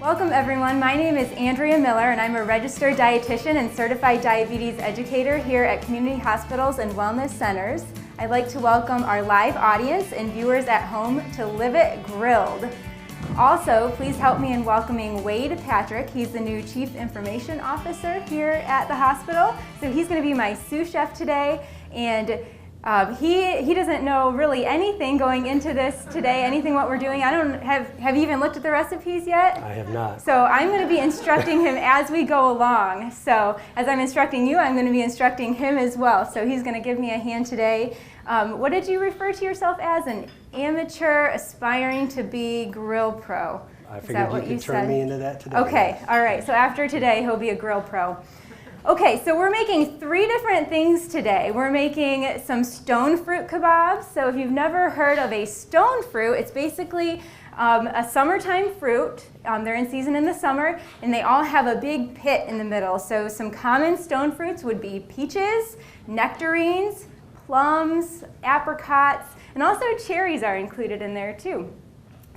Welcome everyone, my name is Andrea Miller and I'm a registered dietitian and certified diabetes educator here at community hospitals and wellness centers. I'd like to welcome our live audience and viewers at home to Live It Grilled. Also, please help me in welcoming Wade Patrick. He's the new Chief Information Officer here at the hospital. So he's going to be my sous chef today, and he doesn't know really anything going into this today, anything what we're doing. I don't have you even looked at the recipes yet? I have not. So I'm going to be instructing him as we go along. So as I'm instructing you, I'm going to be instructing him as well. So he's going to give me a hand today. What did you refer to yourself as? An amateur aspiring to be grill pro. I figured you could turn me into that today. Okay, all right. So after today, he'll be a grill pro. Okay, so we're making 3 different things today. We're making some stone fruit kebabs. So if you've never heard of a stone fruit, it's basically a summertime fruit. They're in season in the summer, and they all have a big pit in the middle. So some common stone fruits would be peaches, nectarines, plums, apricots, and also cherries are included in there too.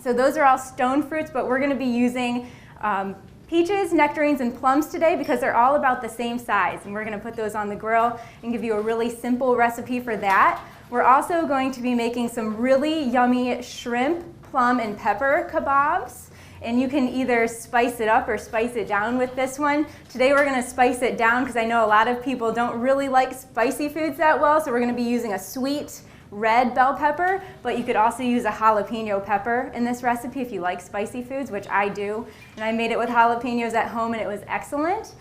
So those are all stone fruits, but we're going to be using peaches, nectarines, and plums today because they're all about the same size, and we're going to put those on the grill and give you a really simple recipe for that. We're also going to be making some really yummy shrimp, plum, and pepper kebabs, and you can either spice it up or spice it down with this one. Today we're going to spice it down because I know a lot of people don't really like spicy foods that well, so we're going to be using a sweet red bell pepper, but you could also use a jalapeno pepper in this recipe if you like spicy foods, which I do. And I made it with jalapenos at home and it was excellent.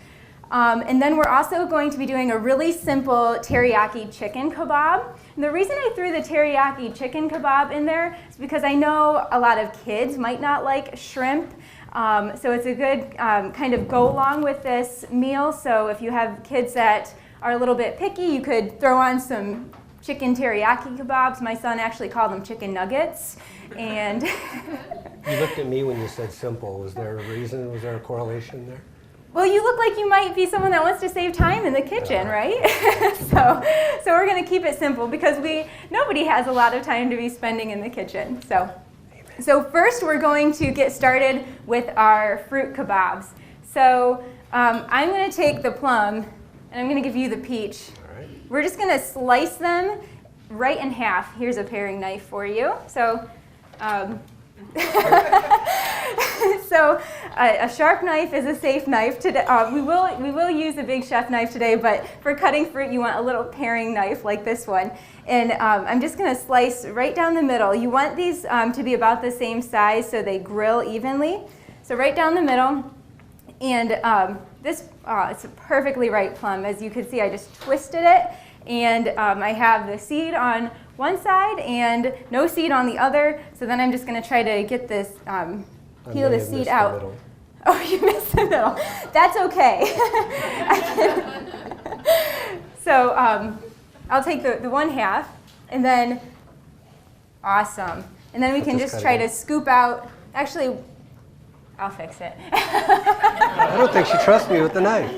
And then we're also going to be doing a really simple teriyaki chicken kebab. And the reason I threw the teriyaki chicken kebab in there is because I know a lot of kids might not like shrimp. So it's a good kind of go along with this meal. So if you have kids that are a little bit picky, you could throw on some chicken teriyaki kebabs. My son actually called them chicken nuggets. And you looked at me when you said simple. Was there a reason? Was there a correlation there? Well, you look like you might be someone that wants to save time in the kitchen, right? so we're going to keep it simple because nobody has a lot of time to be spending in the kitchen. So first we're going to get started with our fruit kebabs. So I'm going to take the plum and I'm going to give you the peach. We're just going to slice them right in half. Here's a paring knife for you. So, a sharp knife is a safe knife today. We will use a big chef knife today, but for cutting fruit, you want a little paring knife like this one. And I'm just going to slice right down the middle. You want these to be about the same size so they grill evenly. So right down the middle. And it's a perfectly ripe plum. As you can see, I just twisted it, and I have the seed on one side and no seed on the other. So then I'm just going to try to get this, peel the seed out. Oh, you missed the middle. That's okay. So I'll take the one half, and then, awesome. And then we can just try to scoop out, actually, I'll fix it. I don't think she trusts me with the knife.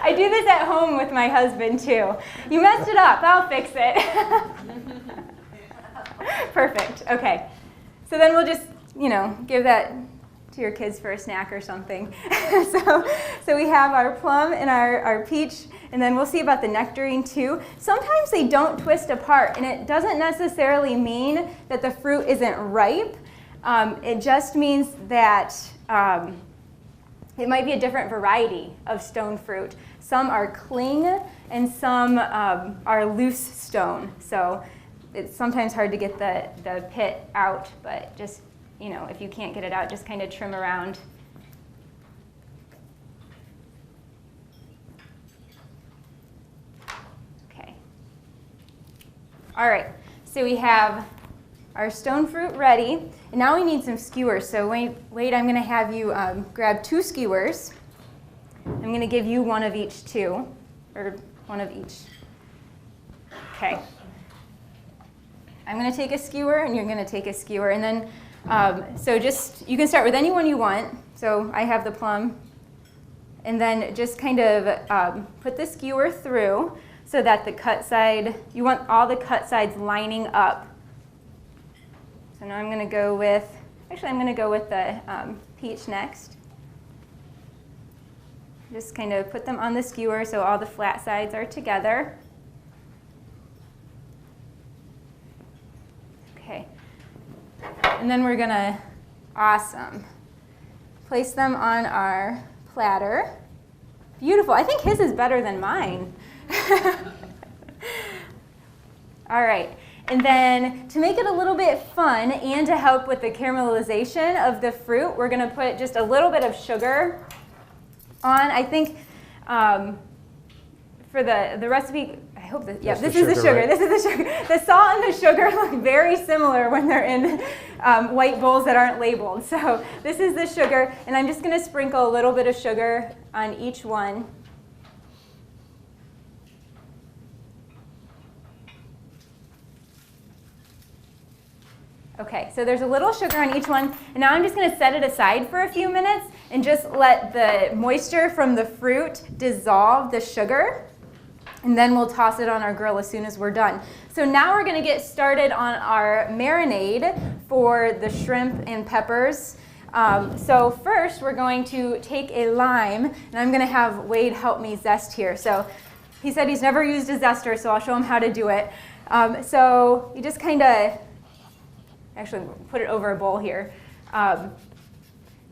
I do this at home with my husband too. You messed it up, I'll fix it. Perfect, okay. So then we'll just, give that to your kids for a snack or something. So we have our plum and our peach, and then we'll see about the nectarine too. Sometimes they don't twist apart, and it doesn't necessarily mean that the fruit isn't ripe. It just means that it might be a different variety of stone fruit. Some are cling and some are loose stone. So it's sometimes hard to get the pit out, but just, if you can't get it out, just kind of trim around. Okay. All right, so we have our stone fruit ready, and now we need some skewers. So Wade, I'm going to have you grab 2 skewers. I'm going to give you one of each too, or one of each. Okay. I'm going to take a skewer, and you're going to take a skewer, and then you can start with any one you want. So I have the plum, and then just kind of put the skewer through so that the cut side, you want all the cut sides lining up. So now I'm going to go with the peach next. Just kind of put them on the skewer so all the flat sides are together. Okay. And then we're gonna, awesome, place them on our platter. Beautiful. I think his is better than mine. All right. And then to make it a little bit fun and to help with the caramelization of the fruit, we're going to put just a little bit of sugar on. I think for the recipe, I hope that, yeah, this is the sugar. Right? This is the sugar. The salt and the sugar look very similar when they're in white bowls that aren't labeled. So this is the sugar, and I'm just going to sprinkle a little bit of sugar on each one. Okay, so there's a little sugar on each one, and now I'm just going to set it aside for a few minutes and just let the moisture from the fruit dissolve the sugar, and then we'll toss it on our grill as soon as we're done. So now we're going to get started on our marinade for the shrimp and peppers. So first we're going to take a lime, and I'm going to have Wade help me zest here. So he said he's never used a zester, so I'll show him how to do it. So you just kind of, actually put it over a bowl here.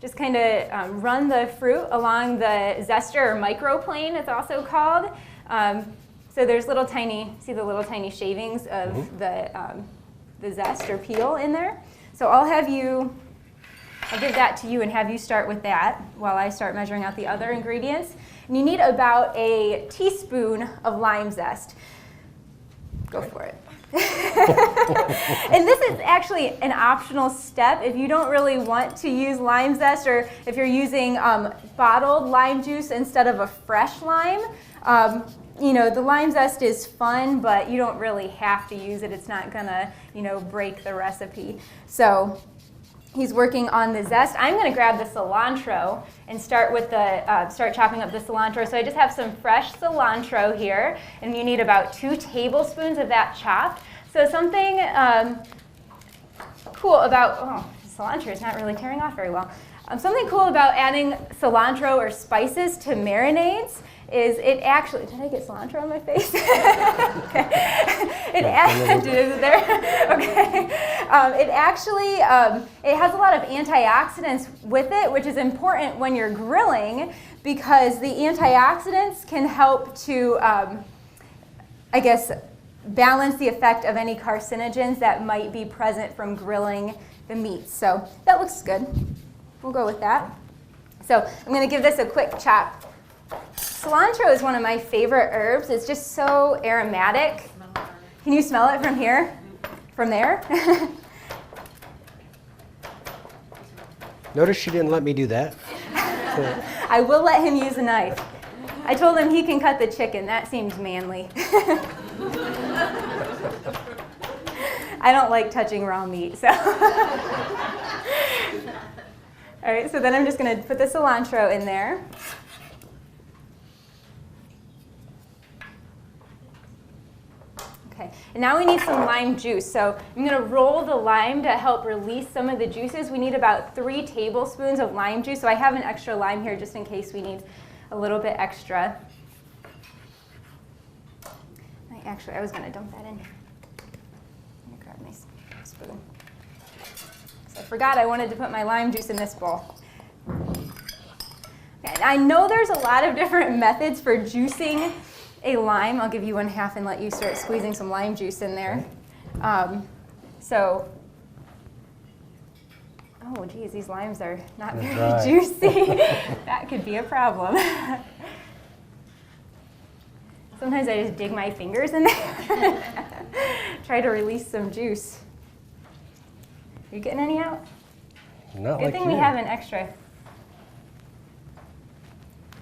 Just kind of run the fruit along the zester, or microplane it's also called. So there's little tiny, see the little tiny shavings of the zest or peel in there. So I'll give that to you and have you start with that while I start measuring out the other ingredients. And you need about a teaspoon of lime zest. Go for it. And this is actually an optional step if you don't really want to use lime zest, or if you're using bottled lime juice instead of a fresh lime. You know, the lime zest is fun, but you don't really have to use it. It's not gonna, you know, break the recipe. So he's working on the zest. I'm gonna grab the cilantro and start with the start chopping up the cilantro. So I just have some fresh cilantro here, and you need about 2 tablespoons of that chopped. So something cool about, oh, cilantro is not really tearing off very well. Something cool about adding cilantro or spices to marinades is it actually, did I get cilantro on my face? Okay. It adds, is it there? Okay. It actually, it has a lot of antioxidants with it, which is important when you're grilling, because the antioxidants can help to, I guess, balance the effect of any carcinogens that might be present from grilling the meat. So that looks good. We'll go with that. So I'm going to give this a quick chop. Cilantro is one of my favorite herbs. It's just so aromatic. Can you smell it from here? From there? Notice she didn't let me do that. I will let him use a knife. I told him he can cut the chicken. That seems manly. I don't like touching raw meat, so. All right, so then I'm just going to put the cilantro in there. Okay, and now we need some lime juice. So I'm going to roll the lime to help release some of the juices. We need about 3 tablespoons of lime juice. So I have an extra lime here just in case we need a little bit extra. Actually, I was going to dump that in here. Let me grab my spoon. So I forgot I wanted to put my lime juice in this bowl. Okay, I know there's a lot of different methods for juicing a lime. I'll give you 1/2 and let you start squeezing some lime juice in there. Oh geez, these limes are not very juicy. That could be a problem. Sometimes I just dig my fingers in there, try to release some juice. Are you getting any out? Not Good like thing we have an extra.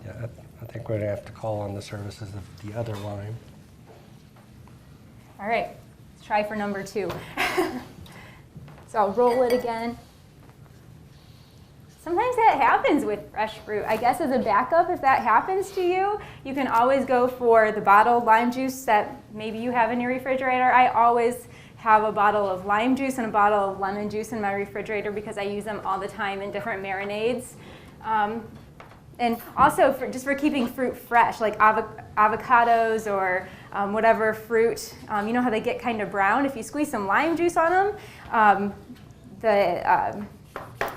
Yeah, I think we're gonna have to call on the services of the other lime. All right, let's try for number 2. So I'll roll it again. Sometimes that happens with fresh fruit. I guess as a backup, if that happens to you, you can always go for the bottled lime juice that maybe you have in your refrigerator. I always have a bottle of lime juice and a bottle of lemon juice in my refrigerator because I use them all the time in different marinades. And also just for keeping fruit fresh, like avocados or whatever fruit. You know how they get kind of brown? If you squeeze some lime juice on them, the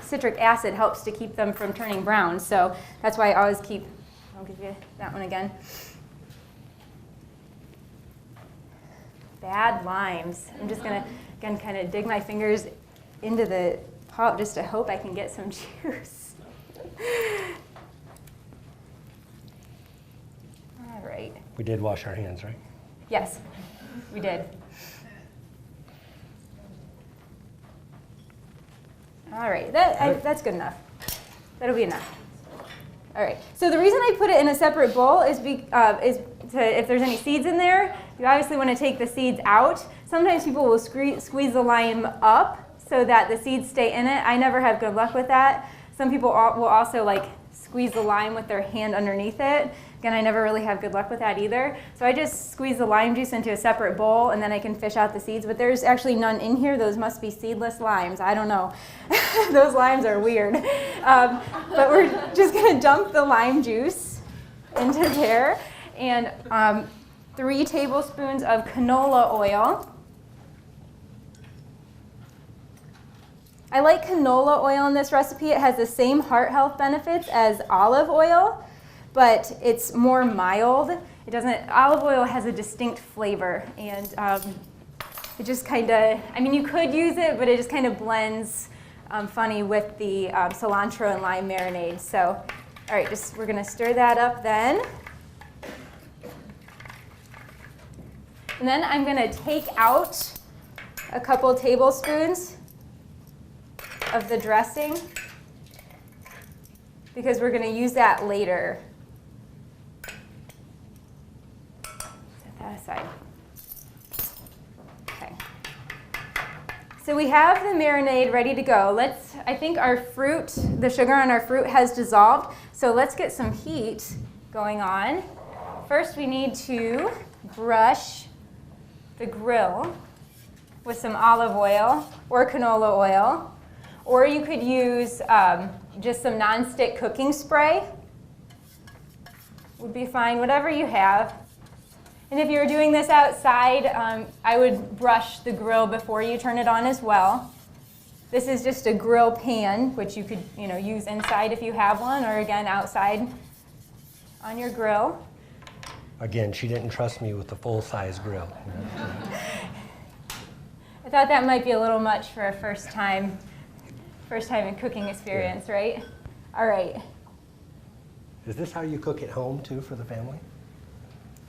citric acid helps to keep them from turning brown. So that's why I always keep, I'll give you that one again. Bad limes. I'm just going to, again, kind of dig my fingers into the pot just to hope I can get some juice. All right. We did wash our hands, right? Yes, we did. All right, that's good enough. That'll be enough. All right, so the reason I put it in a separate bowl is if there's any seeds in there, you obviously want to take the seeds out. Sometimes people will squeeze the lime up so that the seeds stay in it. I never have good luck with that. Some people will also like squeeze the lime with their hand underneath it. Again, I never really have good luck with that either. So I just squeeze the lime juice into a separate bowl and then I can fish out the seeds. But there's actually none in here. Those must be seedless limes. I don't know. Those limes are weird. But we're just going to dump the lime juice into there. And 3 tablespoons of canola oil. I like canola oil in this recipe. It has the same heart health benefits as olive oil, but it's more mild. It doesn't. Olive oil has a distinct flavor, and it just kind of, I mean, you could use it, but it just kind of blends funny with the cilantro and lime marinade. So, all right, we're going to stir that up then. And then I'm going to take out a couple tablespoons of the dressing because we're going to use that later. Set that aside. Okay. So we have the marinade ready to go. I think our fruit, the sugar on our fruit has dissolved. So let's get some heat going on. First we need to brush the grill with some olive oil or canola oil. Or you could use just some nonstick cooking spray. Would be fine, whatever you have. And if you're doing this outside, I would brush the grill before you turn it on as well. This is just a grill pan, which you could use inside if you have one, or again outside on your grill. Again, she didn't trust me with the full-size grill. I thought that might be a little much for a first time in cooking experience, yeah. Right? All right. Is this how you cook at home too for the family?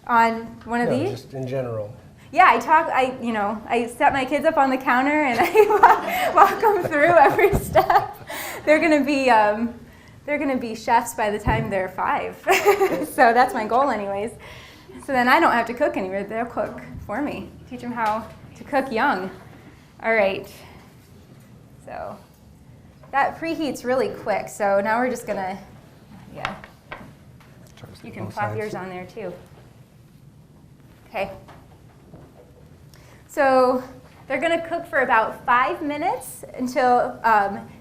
On one of these? Just in general. Yeah, I set my kids up on the counter and I walk them through every step. They're gonna be chefs by the time they're 5. So that's my goal anyways. So then I don't have to cook anymore. They'll cook for me. Teach them how to cook young. All right. So that preheats really quick. So now we're just gonna, you can plop yours on there too. Okay. So they're gonna cook for about 5 minutes until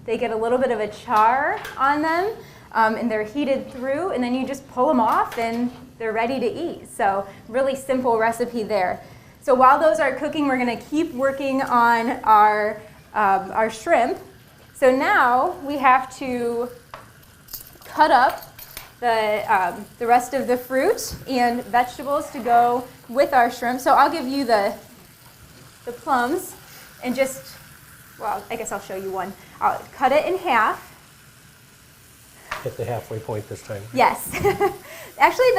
they get a little bit of a char on them and they're heated through, and then you just pull them off and they're ready to eat. So really simple recipe there. So while those are cooking, we're gonna keep working on our shrimp. So now we have to cut up the rest of the fruit and vegetables to go with our shrimp. So I'll give you the plums and I guess I'll show you one. I'll cut it in half. Hit the halfway point this time. Yes. Actually,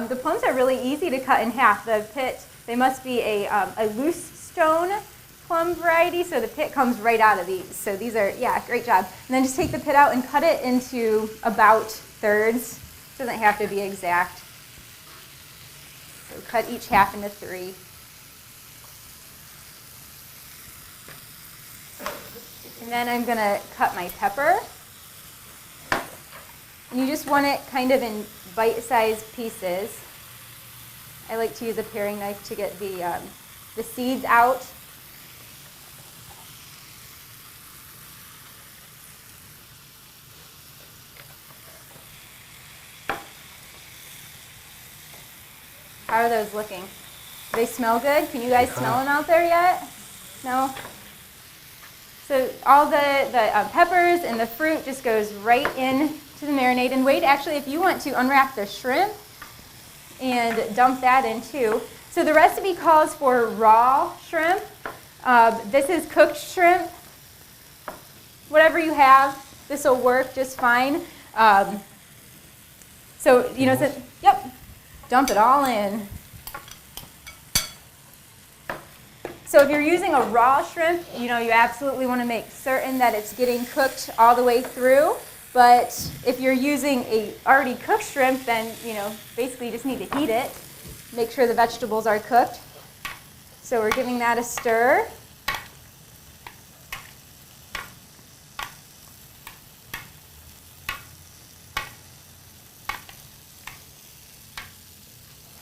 the plums are really easy to cut in half. The pit, they must be a loose stone plum variety, so the pit comes right out of these. So these are, great job. And then just take the pit out and cut it into about thirds. It doesn't have to be exact. So cut each half into 3. And then I'm going to cut my pepper. And you just want it kind of in bite-sized pieces. I like to use a paring knife to get the seeds out. How are those looking? Do they smell good? Can you guys smell them out there yet? No? So all the peppers and the fruit just goes right in to the marinade. And Wade, actually, if you want to unwrap the shrimp and dump that in too. So the recipe calls for raw shrimp. This is cooked shrimp. Whatever you have, this will work just fine. Yep, dump it all in. So if you're using a raw shrimp, you absolutely want to make certain that it's getting cooked all the way through. But if you're using a already cooked shrimp, then, basically you just need to heat it. Make sure the vegetables are cooked. So we're giving that a stir.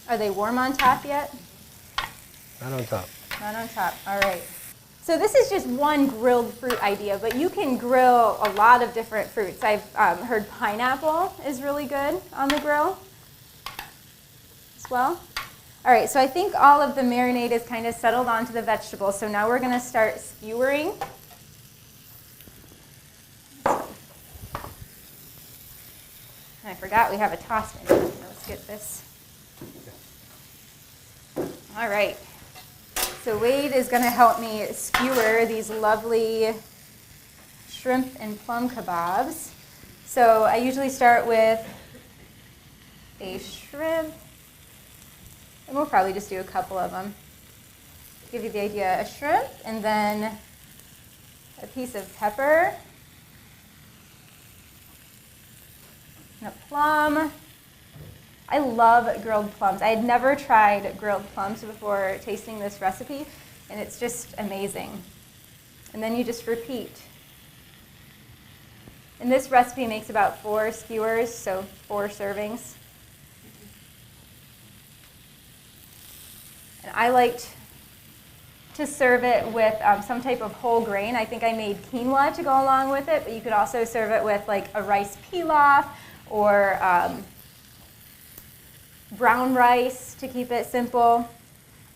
Are they warm on top yet? Not on top. Not on top. All right. So this is just one grilled fruit idea, but you can grill a lot of different fruits. I've heard pineapple is really good on the grill as well. All right, so I think all of the marinade is kind of settled onto the vegetables. So now we're going to start skewering. I forgot we have a toss bin. Let's get this. All right. So Wade is going to help me skewer these lovely shrimp and plum kebabs. So I usually start with a shrimp, and we'll probably just do a couple of them. Give you the idea, a shrimp, and then a piece of pepper, and a plum. I love grilled plums. I had never tried grilled plums before tasting this recipe, and it's just amazing. And then you just repeat. And this recipe makes about 4 skewers, so 4 servings. And I liked to serve it with some type of whole grain. I think I made quinoa to go along with it, but you could also serve it with like a rice pilaf or brown rice to keep it simple,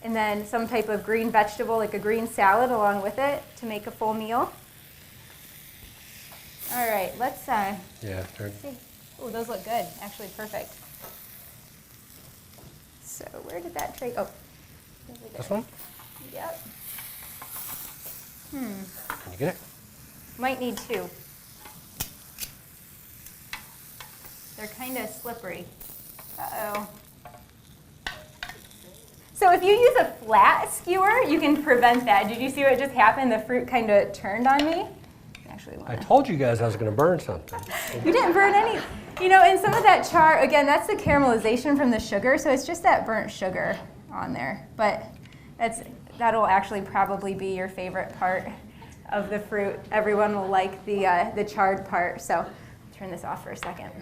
and then some type of green vegetable like a green salad along with it to make a full meal. All right, let's see. Oh, those look good. Actually, perfect. So where did that tray? Oh, this one? Yep. Can you get it? Might need 2. They're kind of slippery. Uh-oh. So if you use a flat skewer, you can prevent that. Did you see what just happened? The fruit kind of turned on me. I told you guys I was going to burn something. You didn't burn any. And some of that char, again, that's the caramelization from the sugar, so it's just that burnt sugar on there. But that'll actually probably be your favorite part of the fruit. Everyone will like the charred part. So I'll turn this off for a second.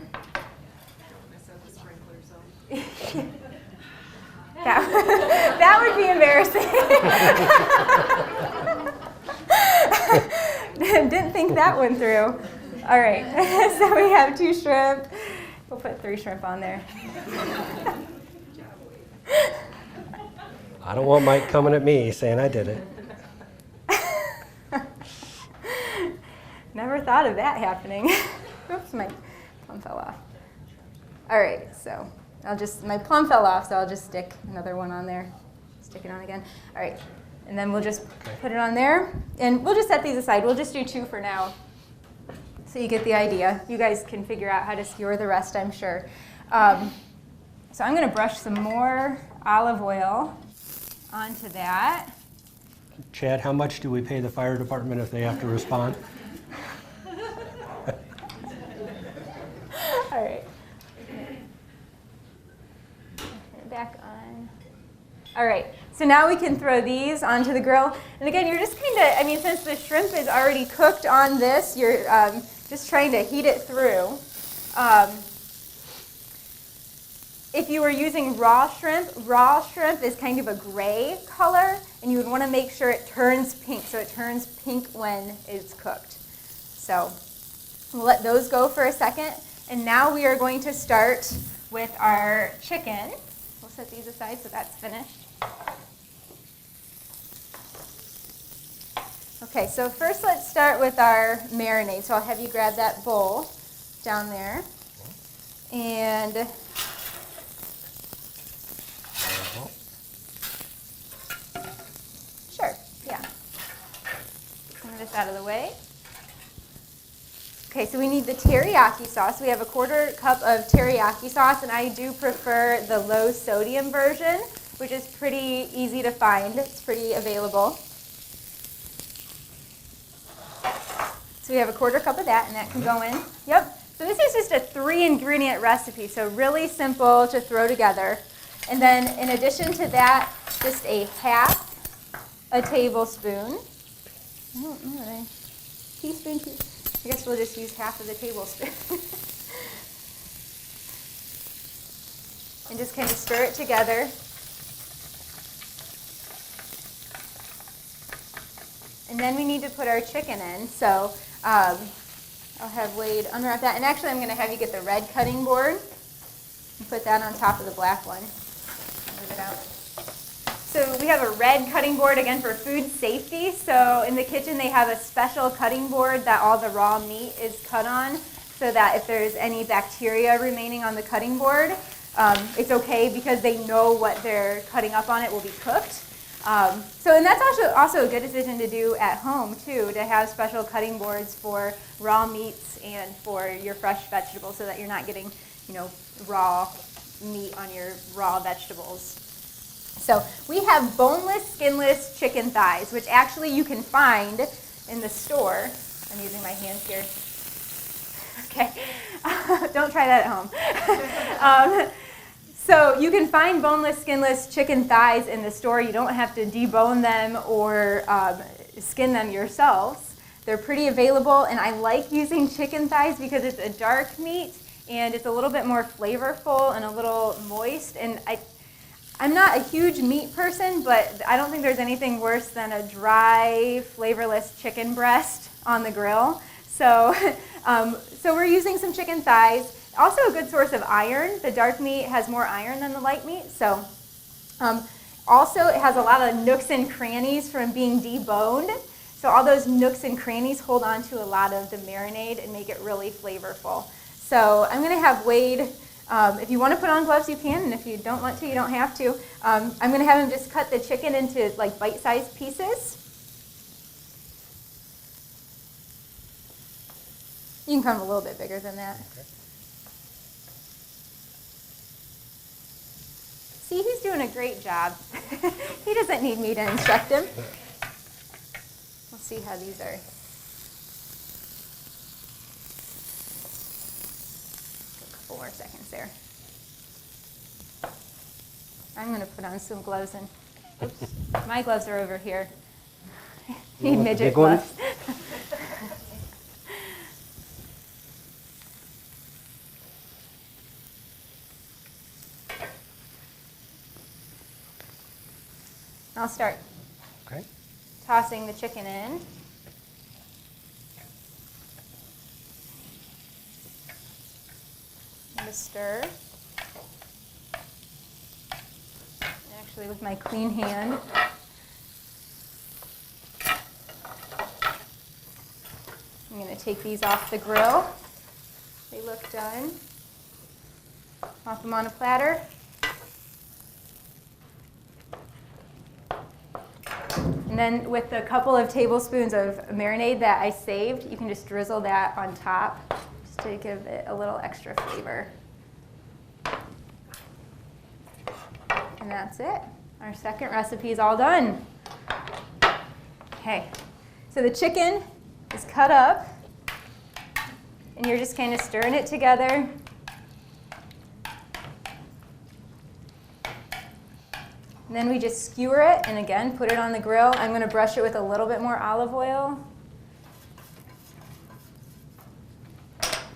That would be embarrassing. Didn't think that one through. All right, so we have 2 shrimp. We'll put 3 shrimp on there. I don't want Mike coming at me saying I did it. Never thought of that happening. Oops, my plum fell off. All right, so my plum fell off, so I'll just stick another one on there. Stick it on again. All right, and then we'll just put it on there. And we'll just set these aside. We'll just do 2 for now, so you get the idea. You guys can figure out how to skewer the rest, I'm sure. So I'm going to brush some more olive oil onto that. Chad, how much do we pay the fire department if they have to respond? All right. Turn it back on. All right, so now we can throw these onto the grill. And again, you're just kind of, since the shrimp is already cooked on this, you're just trying to heat it through. If you were using raw shrimp is kind of a gray color, and you would want to make sure it turns pink, so it turns pink when it's cooked. So we'll let those go for a second, and now we are going to start with our chicken. We'll set these aside so that's finished. Okay, so first let's start with our marinade. So I'll have you grab that bowl down there. And sure, yeah. Move this out of the way. Okay, so we need the teriyaki sauce. We have a 1/4 cup of teriyaki sauce, and I do prefer the low sodium version, which is pretty easy to find. It's pretty available. So we have a 1/4 cup of that, and that can go in. Yep. So this is just a 3-ingredient recipe, so really simple to throw together. And then in addition to that, just a 1/2 tablespoon. I don't know, teaspoon. I guess we'll just use 1/2 of the tablespoon. And just kind of stir it together. And then we need to put our chicken in. So I'll have Wade unwrap that. And actually, I'm going to have you get the red cutting board and put that on top of the black one. Move it out. So we have a red cutting board, again, for food safety. So in the kitchen, they have a special cutting board that all the raw meat is cut on, so that if there's any bacteria remaining on the cutting board, it's okay because they know what they're cutting up on it will be cooked. And that's also a good decision to do at home, too, to have special cutting boards for raw meats and for your fresh vegetables so that you're not getting, raw meat on your raw vegetables. So we have boneless, skinless chicken thighs, which actually you can find in the store. I'm using my hands here. Okay, don't try that at home. So you can find boneless, skinless chicken thighs in the store. You don't have to debone them or skin them yourselves. They're pretty available, and I like using chicken thighs because it's a dark meat, and it's a little bit more flavorful and a little moist. And I'm not a huge meat person, but I don't think there's anything worse than a dry, flavorless chicken breast on the grill. So we're using some chicken thighs. Also a good source of iron. The dark meat has more iron than the light meat. So also it has a lot of nooks and crannies from being deboned. So all those nooks and crannies hold on to a lot of the marinade and make it really flavorful. So I'm going to have Wade, if you want to put on gloves, you can, and if you don't want to, you don't have to. I'm going to have him just cut the chicken into like bite-sized pieces. You can come a little bit bigger than that. Okay. See, he's doing a great job. He doesn't need me to instruct him. We'll see how these are. A couple more seconds there. I'm going to put on some gloves and, oops, my gloves are over here. Need midget gloves. I'll start tossing the chicken in. Just stir. Actually, with my clean hand. I'm going to take these off the grill. They look done. Pop them on a platter. And then with a couple of tablespoons of marinade that I saved, you can just drizzle that on top just to give it a little extra flavor. And that's it. Our second recipe is all done. Okay, so the chicken is cut up, and you're just kind of stirring it together. And then we just skewer it, and again, put it on the grill. I'm going to brush it with a little bit more olive oil.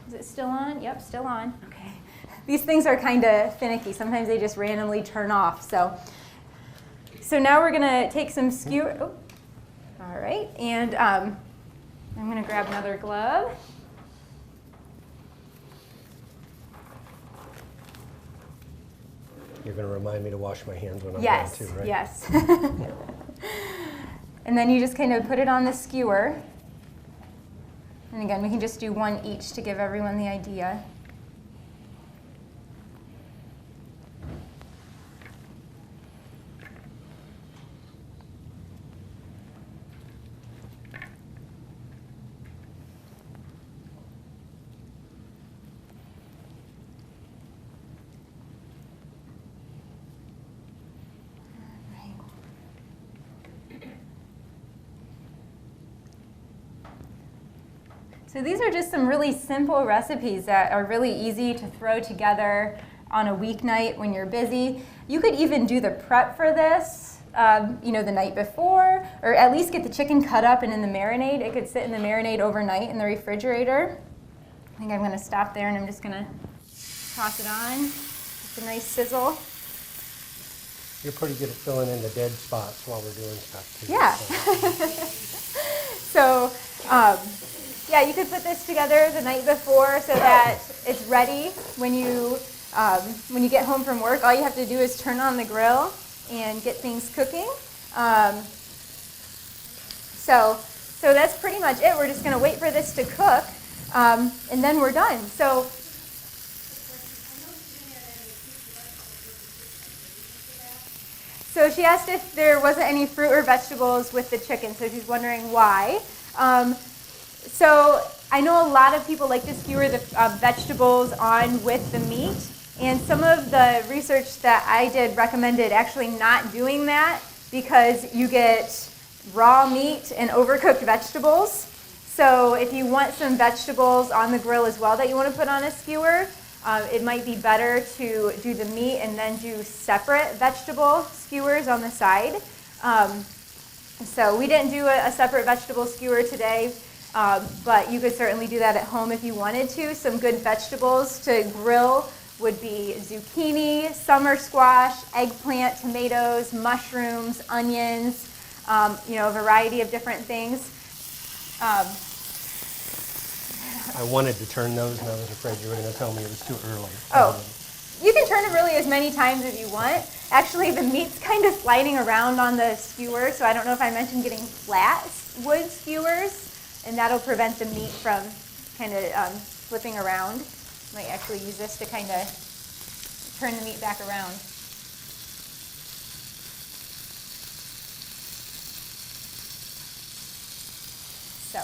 Is it still on? Yep, still on. Okay. These things are kind of finicky. Sometimes they just randomly turn off. So now we're going to take some skewer. Oh, all right, and I'm going to grab another glove. You're going to remind me to wash my hands when I'm Yes, done too, right? yes. And then you just kind of put it on the skewer. And again, we can just do one each to give everyone the idea. So these are just some really simple recipes that are really easy to throw together on a weeknight when you're busy. You could even do the prep for this, the night before, or at least get the chicken cut up and in the marinade. It could sit in the marinade overnight in the refrigerator. I think I'm going to stop there and I'm just going to toss it on. It's a nice sizzle. You're pretty good at filling in the dead spots while we're doing stuff too. Yeah. So, yeah, you could put this together the night before so that it's ready when you get home from work. All you have to do is turn on the grill and get things cooking. So that's pretty much it. We're just going to wait for this to cook, and then we're done. So she asked if there wasn't any fruit or vegetables with the chicken, so she's wondering why. So I know a lot of people like to skewer the vegetables on with the meat, and some of the research that I did recommended actually not doing that because you get raw meat and overcooked vegetables. So if you want some vegetables on the grill as well that you want to put on a skewer, it might be better to do the meat and then do separate vegetable skewers on the side. So we didn't do a separate vegetable skewer today. But you could certainly do that at home if you wanted to. Some good vegetables to grill would be zucchini, summer squash, eggplant, tomatoes, mushrooms, onions, a variety of different things. I wanted to turn those and I was afraid you were going to tell me it was too early. Oh, you can turn it really as many times as you want. Actually, the meat's kind of sliding around on the skewer, so I don't know if I mentioned getting flat wood skewers. And that'll prevent the meat from kind of flipping around. Might actually use this to kind of turn the meat back around. So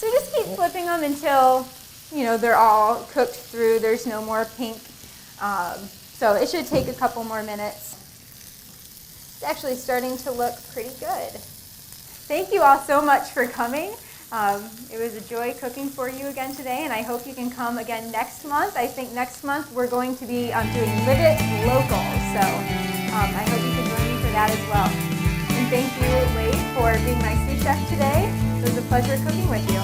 just keep flipping them until they're all cooked through. There's no more pink. So it should take a couple more minutes. It's actually starting to look pretty good. Thank you all so much for coming. It was a joy cooking for you again today, and I hope you can come again next month. I think next month we're going to be doing Live It Local, so I hope you can join me for that as well. And thank you, Wade, for being my sous chef today. It was a pleasure cooking with you.